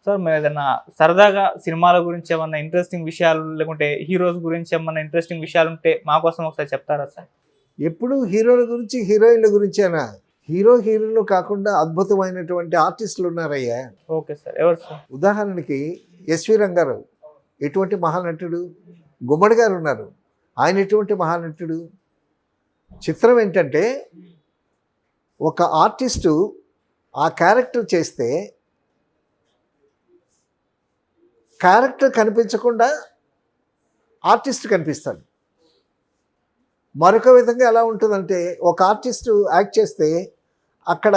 Sir మీరు ఏదైనా సరదాగా సినిమాల గురించి ఏమన్నా ఇంట్రెస్టింగ్ విషయాలు లేకుంటే హీరోస్ గురించి ఏమన్నా ఇంట్రెస్టింగ్ విషయాలు ఉంటే మా కోసం ఒకసారి చెప్తారా సార్? ఎప్పుడు హీరోల గురించి హీరోయిన్ల గురించేనా? హీరోలు కాకుండా అద్భుతమైనటువంటి ఆర్టిస్టులు ఉన్నారయ్యా. Okay sir. ఎవరు సార్? ఉదాహరణకి ఎస్వి రంగారావు ఎటువంటి మహానటుడు, గుమ్మడి గారు ఉన్నారు, ఆయన ఎటువంటి మహానటుడు. చిత్రం ఏంటంటే ఒక ఆర్టిస్టు ఆ క్యారెక్టర్ చేస్తే క్యారెక్టర్ కనిపించకుండా ఆర్టిస్ట్ కనిపిస్తాడు. మరొక విధంగా ఎలా ఉంటుందంటే ఒక ఆర్టిస్టు యాక్ట్ చేస్తే అక్కడ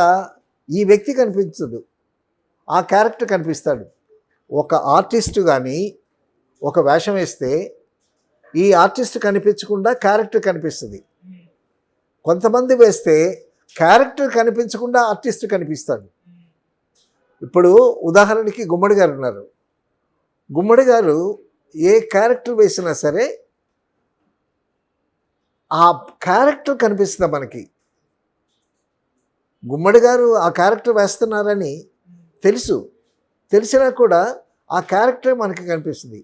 ఈ వ్యక్తి కనిపించదు, ఆ క్యారెక్టర్ కనిపిస్తాడు. ఒక ఆర్టిస్టు కానీ ఒక వేషం వేస్తే ఈ ఆర్టిస్ట్ కనిపించకుండా క్యారెక్టర్ కనిపిస్తుంది. కొంతమంది వేస్తే క్యారెక్టర్ కనిపించకుండా ఆర్టిస్ట్ కనిపిస్తాడు. ఇప్పుడు ఉదాహరణకి గుమ్మడి గారు ఉన్నారు. గుమ్మడి గారు ఏ క్యారెక్టర్ వేసినా సరే ఆ క్యారెక్టర్ కనిపిస్తుంది మనకి. గుమ్మడి గారు ఆ క్యారెక్టర్ వేస్తున్నారని తెలిసినా కూడా ఆ క్యారెక్టర్ మనకి కనిపిస్తుంది.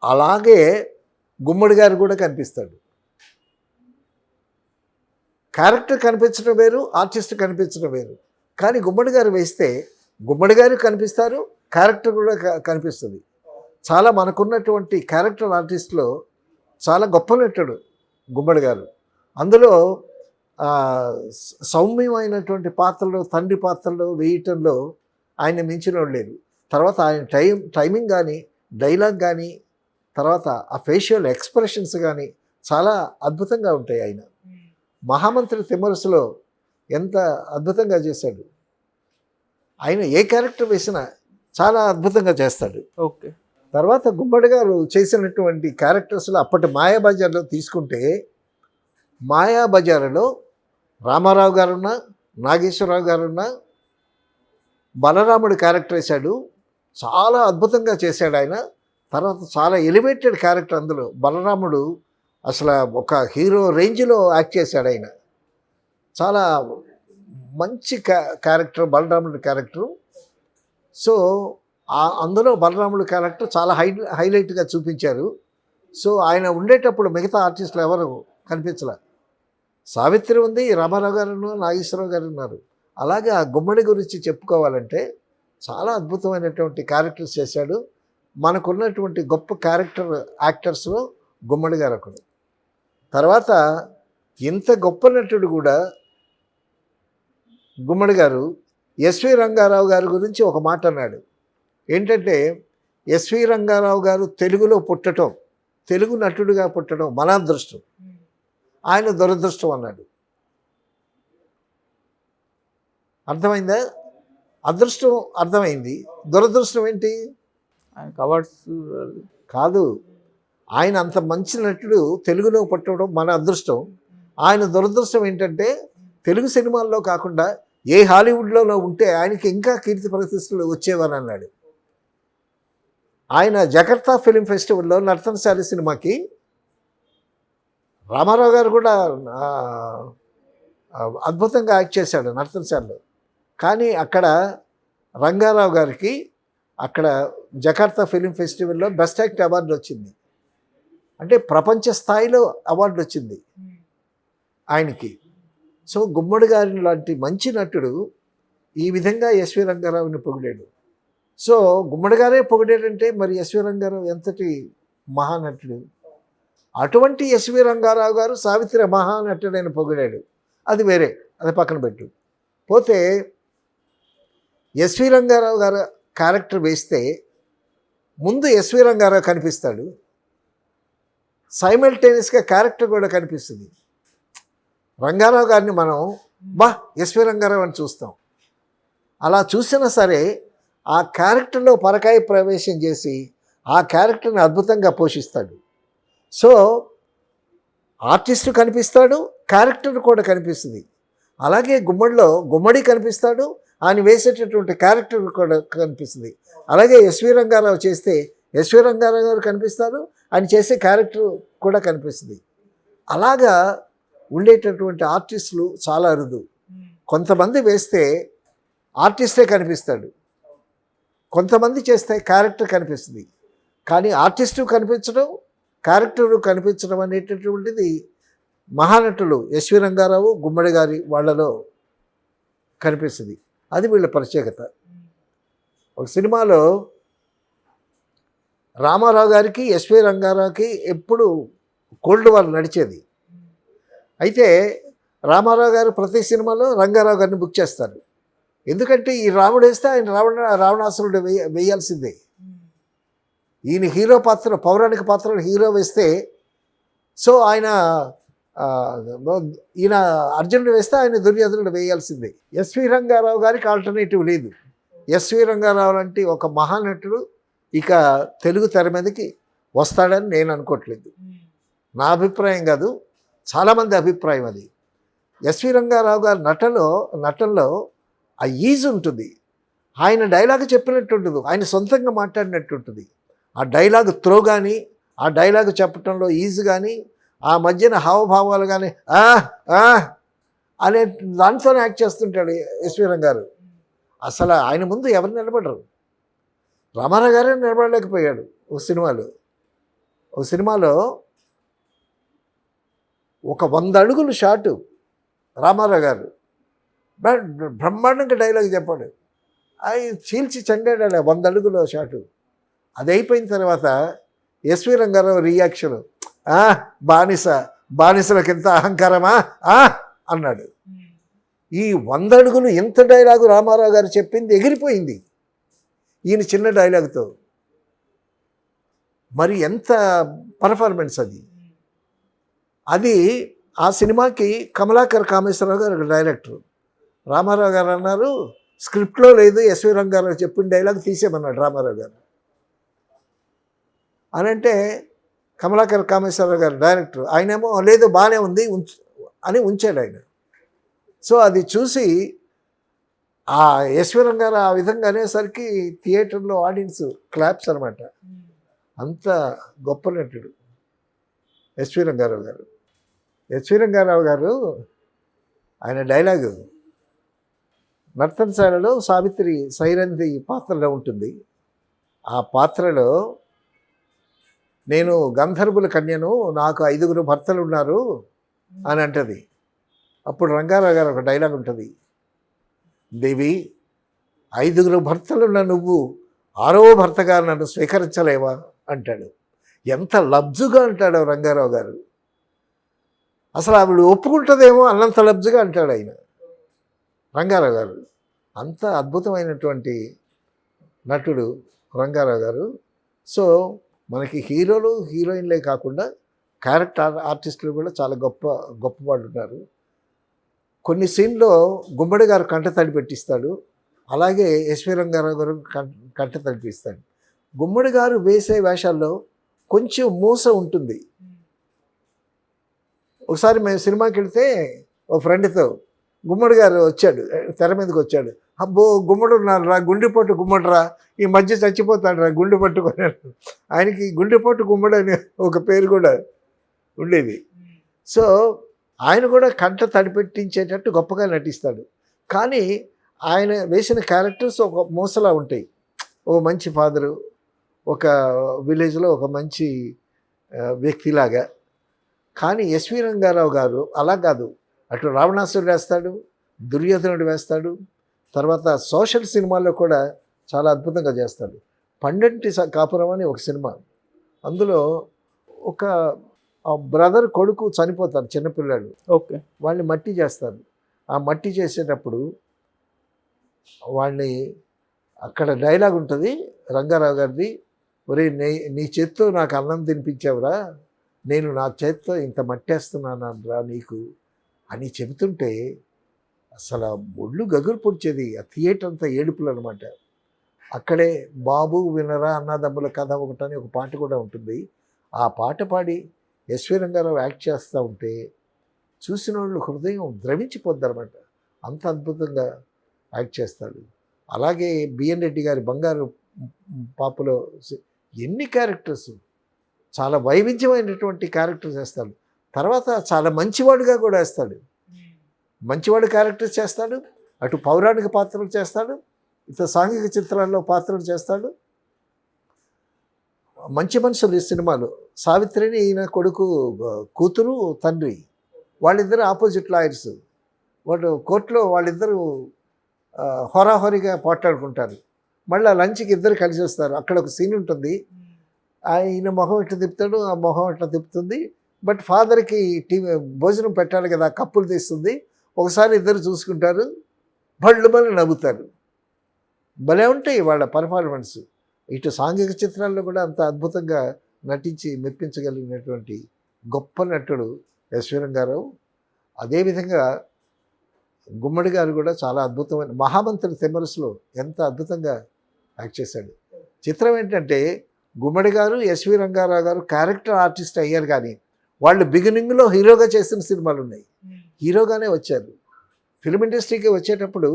అలాగే గుమ్మడి గారు కూడా కనిపిస్తాడు. క్యారెక్టర్ కనిపించడం వేరు, ఆర్టిస్ట్ కనిపించడం వేరు. కానీ గుమ్మడి గారు వేస్తే గుమ్మడి గారు కనిపిస్తారు, క్యారెక్టర్ కూడా కనిపిస్తుంది. చాలా మనకున్నటువంటి క్యారెక్టర్ ఆర్టిస్ట్లో చాలా గొప్ప నటుడు గుమ్మడి గారు. అందులో సౌమ్యమైనటువంటి పాత్రలు, తండ్రి పాత్రలు వేయటంలో ఆయన మించిన వాళ్ళు లేరు. తర్వాత ఆయన టైమింగ్ కానీ, డైలాగ్ కానీ, తర్వాత ఆ ఫేషియల్ ఎక్స్ప్రెషన్స్ కానీ చాలా అద్భుతంగా ఉంటాయి. ఆయన మహామంత్రి తిమ్మరసులో ఎంత అద్భుతంగా చేశాడు. ఆయన ఏ క్యారెక్టర్ వేసినా చాలా అద్భుతంగా చేస్తాడు. ఓకే. తర్వాత గుమ్మడి గారు చేసినటువంటి క్యారెక్టర్స్లో అప్పటి మాయాబజార్లో తీసుకుంటే, మాయాబజార్లో రామారావు గారున్నా, నాగేశ్వరరావు గారున్నా, బలరాముడు క్యారెక్టర్ వేశాడు. చాలా అద్భుతంగా చేశాడు ఆయన. తర్వాత చాలా ఎలివేటెడ్ క్యారెక్టర్ అందులో. బలరాముడు అసలు ఒక హీరో రేంజ్లో యాక్ట్ చేశాడు ఆయన. చాలా మంచి క్యారెక్టర్ బలరాముడి క్యారెక్టరు. సో అందులో బలరాముడి క్యారెక్టర్ చాలా హైలైట్గా చూపించారు. సో ఆయన ఉండేటప్పుడు మిగతా ఆర్టిస్టులు ఎవరు కనిపించలే. సావిత్రి ఉంది, రామారావు గారు, నాగేశ్వరరావు గారు ఉన్నారు. అలాగే ఆ గుమ్మడి గురించి చెప్పుకోవాలంటే చాలా అద్భుతమైనటువంటి క్యారెక్టర్స్ చేశాడు. మనకున్నటువంటి గొప్ప క్యారెక్టర్ యాక్టర్స్లో గుమ్మడి గారు ఒకడు. తర్వాత ఇంత గొప్ప నటుడు కూడా గుమ్మడి గారు ఎస్వి రంగారావు గారి గురించి ఒక మాట అన్నాడు. ఏంటంటే ఎస్వి రంగారావు గారు తెలుగులో పుట్టడం, తెలుగు నటుడిగా పుట్టడం మన అదృష్టం, ఆయన దురదృష్టం అన్నాడు. అర్థమైందా? అదృష్టం అర్థమైంది, దురదృష్టం ఏంటి? అవార్డ్స్ కాదు. ఆయన అంత మంచి నటుడు తెలుగులో పుట్టడం మన అదృష్టం. ఆయన దురదృష్టం ఏంటంటే తెలుగు సినిమాల్లో కాకుండా ఏ హాలీవుడ్లో ఉంటే ఆయనకి ఇంకా కీర్తి ప్రతిష్టలు వచ్చేవారు అన్నాడు. ఆయన జకర్తా ఫిలిం ఫెస్టివల్లో నర్తనశాలి సినిమాకి రామారావు గారు కూడా అద్భుతంగా యాక్ట్ చేశాడు నర్తనశాలలో. కానీ అక్కడ రంగారావు గారికి అక్కడ జకర్తా ఫిలిం ఫెస్టివల్లో బెస్ట్ యాక్ట్ అవార్డు వచ్చింది. అంటే ప్రపంచ స్థాయిలో అవార్డు వచ్చింది ఆయనకి. సో గుమ్మడి గారి లాంటి మంచి నటుడు ఈ విధంగా ఎస్వి రంగారావుని పొగిడాడు. సో గుమ్మడి గారే పొగిడాడంటే మరి ఎస్వి రంగారావు ఎంతటి మహానటుడు. అటువంటి ఎస్వి రంగారావు గారు సావిత్రి మహానటుడైన పొగిడాడు. అది వేరే, అది పక్కన పెట్టు. పోతే ఎస్వి రంగారావు గారు క్యారెక్టర్ వేస్తే ముందు ఎస్వి రంగారావు కనిపిస్తాడు, సైమల్టేనియస్గా క్యారెక్టర్ కూడా కనిపిస్తుంది. రంగారావు గారిని మనం ఎస్వి రంగారావు అని చూస్తాం. అలా చూసినా సరే ఆ క్యారెక్టర్లో పరకాయ ప్రవేశం చేసి ఆ క్యారెక్టర్ని అద్భుతంగా పోషిస్తాడు. సో ఆర్టిస్టు కనిపిస్తాడు, క్యారెక్టర్ కూడా కనిపిస్తుంది. అలాగే గుమ్మడిలో గుమ్మడి కనిపిస్తాడు, ఆయన వేసేటటువంటి క్యారెక్టర్ కూడా కనిపిస్తుంది. అలాగే ఎస్వి రంగారావు చేస్తే ఎస్వి రంగారావు గారు కనిపిస్తారు, ఆయన చేసే క్యారెక్టర్ కూడా కనిపిస్తుంది. అలాగా ఉండేటటువంటి ఆర్టిస్టులు చాలా అరుదు. కొంతమంది వేస్తే ఆర్టిస్టే కనిపిస్తాడు, కొంతమంది చేస్తే క్యారెక్టర్ కనిపిస్తుంది, కానీ ఆర్టిస్టు కనిపించడం, క్యారెక్టర్ కనిపించడం అనేటటువంటిది మహానటులు ఎస్వి రంగారావు, గుమ్మడి గారి వాళ్ళలో కనిపిస్తుంది. అది వీళ్ళ ప్రత్యేకత. ఒక సినిమాలో రామారావు గారికి, ఎస్వి రంగారావుకి ఎప్పుడు కోల్డ్ వార్ నడిచేది. అయితే రామారావు గారు ప్రతి సినిమాలో రంగారావు గారిని బుక్ చేస్తారు. ఎందుకంటే ఈ రాముడు వేస్తే ఆయన రావణాసురుడు వేయాల్సిందే. ఈయన హీరో పాత్ర, పౌరాణిక పాత్రలో హీరో వేస్తే, సో ఈయన అర్జునుడు వేస్తే ఆయన దుర్యోధనుడు వేయాల్సిందే. ఎస్వి రంగారావు గారికి ఆల్టర్నేటివ్ లేదు. ఎస్వి రంగారావు లాంటి ఒక మహానటుడు ఇక తెలుగు తెర మీదకి వస్తాడని నేను అనుకోవట్లేదు. నా అభిప్రాయం కాదు, చాలామంది అభిప్రాయం అది. ఎస్వి రంగారావు గారి నటనలో ఆ ఈజ్ ఉంటుంది. ఆయన డైలాగ్ చెప్పినట్టు ఉంటుంది, ఆయన సొంతంగా మాట్లాడినట్టు ఉంటుంది. ఆ డైలాగ్ త్రో కానీ, ఆ డైలాగ్ చెప్పటంలో ఈజ్ కానీ, ఆ మధ్యన హావభావాలు కానీ అనే దాంట్లోనే యాక్ట్ చేస్తుంటాడు ఎస్వి రంగారు. అసలు ఆయన ముందు ఎవరు నిలబడరు. రామారావు గారే నిలబడలేకపోయాడు. ఒక సినిమాలో ఒక 100 అడుగులు షాటు రామారావు గారు బ్రహ్మాండంగా డైలాగ్ చెప్పాడు. ఆయన చీల్చి చెండాడు 100 అడుగుల షాటు. అది అయిపోయిన తర్వాత ఎస్వి రంగారావు రియాక్షన్, బానిసలకు ఎంత అహంకారమా అన్నాడు. ఈ 100 అడుగులు ఎంత డైలాగు రామారావు గారు చెప్పింది ఎగిరిపోయింది ఈయన చిన్న డైలాగ్తో. మరి ఎంత పర్ఫార్మెన్స్ అది. ఆ సినిమాకి కమలాకర్ కామేశ్వరరావు గారు డైరెక్టర్. రామారావు గారు అన్నారు, స్క్రిప్ట్లో లేదు, ఎస్వి రంగారావు చెప్పిన డైలాగ్ తీసేమన్నాడు రామారావు గారు. అని అంటే కమలాకర్ కామేశ్వరరావు గారు డైరెక్టర్, ఆయనేమో లేదు బాగానే ఉంది అని ఉంచాడు ఆయన. సో అది చూసి ఆ ఎస్వి రంగారావు ఆ విధంగా అనేసరికి థియేటర్లో ఆడియన్స్ క్లాప్స్ అనమాట. అంత గొప్ప నటుడు ఎస్వి రంగారావు గారు. ఎస్వి రంగారావు గారు ఆయన డైలాగు నర్తనశాలలో సావిత్రి సైరంధ్రి పాత్రలో ఉంటుంది. ఆ పాత్రలో నేను గంధర్వుల కన్యను, నాకు 5 భర్తలు ఉన్నారు అని అంటది. అప్పుడు రంగారావు గారు ఒక డైలాగ్ ఉంటుంది, దేవి 5 భర్తలున్న నువ్వు 6వ భర్తగా నన్ను స్వీకరించలేవా అంటాడు. ఎంత లబ్జుగా అంటాడు రంగారావు గారు. అసలు ఆవిడ ఒప్పుకుంటుందేమో అన్నంత లబ్జుగా అంటాడు ఆయన రంగారావు గారు. అంత అద్భుతమైనటువంటి నటుడు రంగారావు గారు. సో మనకి హీరోలు హీరోయిన్లే కాకుండా క్యారెక్టర్ ఆర్టిస్టులు కూడా చాలా గొప్పవాళ్ళు ఉన్నారు. కొన్ని సీన్లో గుమ్మడి గారు కంటతడి పెట్టిస్తాడు, అలాగే ఎస్వి రంగారావు గారు కంటతడి తీస్తాడు. గుమ్మడి గారు వేసే వేషాల్లో కొంచెం మూస ఉంటుంది. ఒకసారి మేము సినిమాకి వెళితే ఓ ఫ్రెండ్తో గుమ్మడి గారు వచ్చాడు, తెర మీదకి వచ్చాడు. అబ్బో గుమ్మడు ఉన్నాడు రా, గుండెపోటు గుమ్మడి రా, ఈ మధ్య చచ్చిపోతాడు రా గుండె పట్టుకున్నాడు. ఆయనకి గుండెపోటు గుమ్మడి అని ఒక పేరు కూడా ఉండేది. సో ఆయన కూడా కంట తడిపెట్టించేటట్టు గొప్పగా నటిస్తాడు. కానీ ఆయన వేసిన క్యారెక్టర్స్ ఒక మూసలా ఉంటాయి. ఓ మంచి ఫాదరు, ఒక విలేజ్లో ఒక మంచి వ్యక్తిలాగా. కానీ ఎస్వి రంగారావు గారు అలా కాదు. అటు రావణాసురుడు వేస్తాడు, దుర్యోధనుడు వేస్తాడు, తర్వాత సోషల్ సినిమాల్లో కూడా చాలా అద్భుతంగా చేస్తాడు. పండంటి కాపురం అని ఒక సినిమా, అందులో ఒక బ్రదర్ కొడుకు చనిపోతారు, చిన్నపిల్లాడు. ఓకే, వాళ్ళని మట్టి చేస్తారు. ఆ మట్టి చేసేటప్పుడు వాళ్ళని అక్కడ డైలాగ్ ఉంటుంది రంగారావు గారిది, ఒరే నీ చేత్తో నాకు అన్నం తినిపించావురా, నేను నా చేత్తో ఇంత మట్టేస్తున్నాను రా నీకు అని చెబుతుంటే అసలు ఒళ్ళు గగురు పొడిచేది. ఆ థియేటర్ అంతా ఏడుపులు అనమాట. అక్కడే బాబు వినరా అన్నదమ్ముల కథ ఒకటని ఒక పాట కూడా ఉంటుంది. ఆ పాట పాడి ఎస్వి రంగారావు యాక్ట్ చేస్తూ ఉంటే చూసిన వాళ్ళు హృదయం ద్రవించిపోద్ది అనమాట. అంత అద్భుతంగా యాక్ట్ చేస్తాడు. అలాగే బిఎన్ రెడ్డి గారి బంగారు పాపలో ఎన్ని క్యారెక్టర్స్, చాలా వైవిధ్యమైనటువంటి క్యారెక్టర్స్ వేస్తాడు. తర్వాత చాలా మంచివాడుగా కూడా వేస్తాడు. మంచివాడు క్యారెక్టర్స్ చేస్తాడు, అటు పౌరాణిక పాత్రలు చేస్తాడు, ఇతను సాంఘిక చిత్రాల్లో పాత్రలు చేస్తాడు. మంచి మనుషులు ఈ సినిమాలో సావిత్రిని ఈయన కొడుకు, కూతురు, తండ్రి వాళ్ళిద్దరు ఆపోజిట్ లాయర్స్. వాళ్ళు కోర్టులో వాళ్ళిద్దరూ హోరాహోరీగా పోట్లాడుకుంటారు. మళ్ళీ లంచ్కి ఇద్దరు కలిసి వస్తారు. అక్కడ ఒక సీన్ ఉంటుంది. ఆయన మొహం ఇట్లా తిప్పుతాడు, ఆ మొహం ఇట్లా తిప్పుతుంది. బట్ ఫాదర్కి భోజనం పెట్టాలి కదా, కప్పులు తీస్తుంది. ఒకసారి ఇద్దరు చూసుకుంటారు, బళ్ళు నవ్వుతారు. భలే ఉంటాయి వాళ్ళ పర్ఫార్మెన్స్. ఇటు సాంఘిక చిత్రాల్లో కూడా అంత అద్భుతంగా నటించి మెప్పించగలిగినటువంటి గొప్ప నటుడు ఎస్వి రంగారావు. అదేవిధంగా గుమ్మడి గారు కూడా చాలా అద్భుతమైన మహామంత్రి తెమరసులో ఎంత అద్భుతంగా యాక్ట్ చేశాడు. చిత్రం ఏంటంటే గుమ్మడి గారు, ఎస్వి రంగారావు గారు క్యారెక్టర్ ఆర్టిస్ట్ అయ్యారు, కానీ వాళ్ళు బిగినింగ్లో హీరోగా చేసిన సినిమాలు ఉన్నాయి. హీరోగానే వచ్చారు. ఫిల్మ్ ఇండస్ట్రీకి వచ్చేటప్పుడు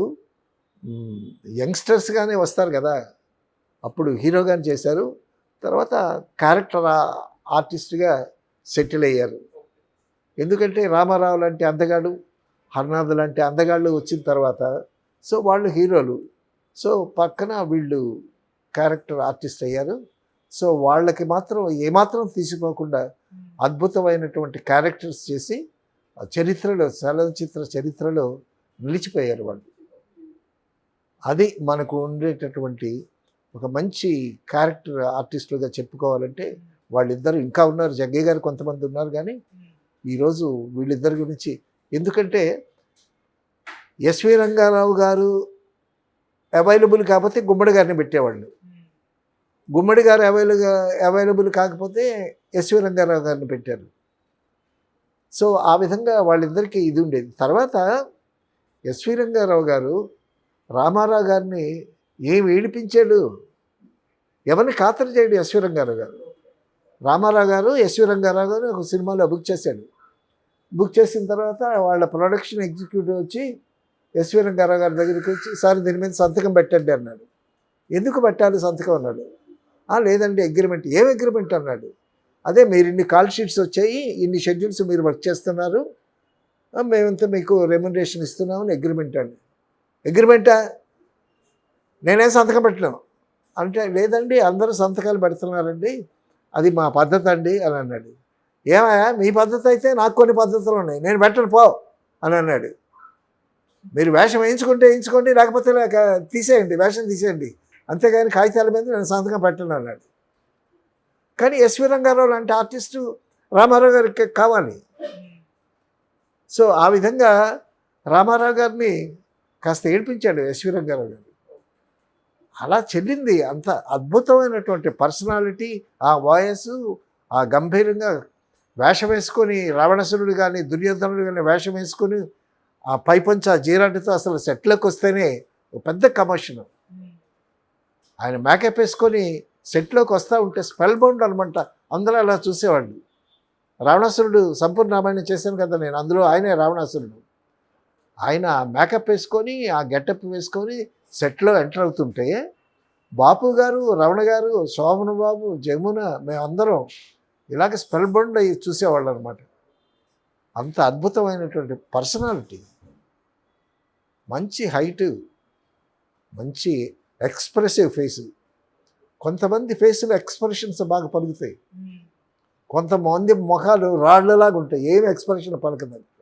యంగ్స్టర్స్గానే వస్తారు కదా, అప్పుడు హీరోగానే చేశారు. తర్వాత క్యారెక్టర్ ఆర్టిస్ట్గా సెటిల్ అయ్యారు. ఎందుకంటే రామారావు లాంటి అందగాడు, హర్నాథ్ లాంటి అందగాళ్ళు వచ్చిన తర్వాత సో వాళ్ళు హీరోలు. సో పక్కన వీళ్ళు క్యారెక్టర్ ఆర్టిస్ట్ అయ్యారు. సో వాళ్ళకి మాత్రం ఏమాత్రం తీసిపోకుండా అద్భుతమైనటువంటి క్యారెక్టర్స్ చేసి చరిత్రలో, చలనచిత్ర చరిత్రలో నిలిచిపోయారు వాళ్ళు. అది మనకు ఉండేటటువంటి ఒక మంచి క్యారెక్టర్ ఆర్టిస్టులుగా చెప్పుకోవాలంటే వాళ్ళిద్దరు. ఇంకా ఉన్నారు, జగ్గయ్య గారు కొంతమంది ఉన్నారు, కానీ ఈరోజు వీళ్ళిద్దరి గురించి. ఎందుకంటే ఎస్వి రంగారావు గారు అవైలబుల్ కాకపోతే గుమ్మడి గారిని పెట్టేవాళ్ళు, గుమ్మడి గారు అవైలబుల్ కాకపోతే ఎస్వి రంగారావు గారిని పెట్టారు. సో ఆ విధంగా వాళ్ళిద్దరికీ ఇది ఉండేది. తర్వాత ఎస్వి రంగారావు గారు రామారావు గారిని ఏమి ఏడిపించాడు, ఎవరిని ఖాతరు చేయడు. ఎస్వి రంగారావు గారు, రామారావు గారు ఎస్వి రంగారావు గారు ఒక సినిమాలో బుక్ చేశాడు. బుక్ చేసిన తర్వాత వాళ్ళ ప్రొడక్షన్ ఎగ్జిక్యూటివ్ వచ్చి ఎస్వి రంగారావు గారి దగ్గరికి వచ్చి, సార్ దీని మీద సంతకం పెట్టండి అన్నాడు. ఎందుకు పెట్టాలి సంతకం అన్నాడు. లేదండి అగ్రిమెంట్. ఏం అగ్రిమెంట్ అన్నాడు. అదే మీరు ఇన్ని కాల్ షీట్స్ వచ్చాయి, ఇన్ని షెడ్యూల్స్ మీరు వర్క్ చేస్తున్నారు, మేమంతా మీకు రెమ్యునరేషన్ ఇస్తున్నామని అగ్రిమెంట్ అండి. అగ్రిమెంటా? నేనేం సంతకం పెట్టలేను అంటే, లేదండి అందరూ సంతకాలు పెడుతున్నారండి, అది మా పద్ధతి అండి అని అన్నాడు. ఏమయ్యా మీ పద్ధతి అయితే నాకు కొన్ని పద్ధతులు ఉన్నాయి, నేను పెట్టను పో అని అన్నాడు. మీరు వేషం వేయించుకోండి, లేకపోతే తీసేయండి, వేషం తీసేయండి, అంతేగాని కాగితాల మీద నేను సంతకం పెట్టను అన్నాడు. కానీ ఎస్వి రంగారావు లాంటి ఆర్టిస్టు రామారావు గారికి కావాలి. సో ఆ విధంగా రామారావు గారిని కాస్త ఏడిపించాడు ఎస్వి రంగారావు గారు. అలా చెల్లింది. అంత అద్భుతమైనటువంటి పర్సనాలిటీ, ఆ వాయిస్, ఆ గంభీరంగా వేషం వేసుకొని రావణాసురుడు కానీ దుర్యోధనుడు కానీ వేషం వేసుకొని ఆ పైపంచ జీరాటితో అసలు సెట్లోకి వస్తేనే ఒక పెద్ద కమర్షన్. ఆయన మేకప్ వేసుకొని సెట్లోకి వస్తూ ఉంటే స్పెల్ బౌండ్ అనమాట. అందరూ అలా చూసేవాళ్ళు. రావణాసురుడు సంపూర్ణ రామాయణం చేశాను కదా నేను, అందులో ఆయనే రావణాసురుడు. ఆయన మేకప్ వేసుకొని ఆ గెటప్ వేసుకొని సెట్లో ఎంటర్ అవుతుంటే బాపు గారు, రమణ గారు, శోభన బాబు, జమున, మేమందరం ఇలాగ స్పెల్ బౌండ్ అయ్యి చూసేవాళ్ళు అనమాట. అంత అద్భుతమైనటువంటి పర్సనాలిటీ, మంచి హైటు, మంచి ఎక్స్ప్రెసివ్ ఫేసు. కొంతమంది ఫేసులో ఎక్స్ప్రెషన్స్ బాగా పలుకుతాయి, కొంతమంది ముఖాలు రాళ్లలాగా ఉంటాయి, ఏమి ఎక్స్ప్రెషన్ పలకదండి.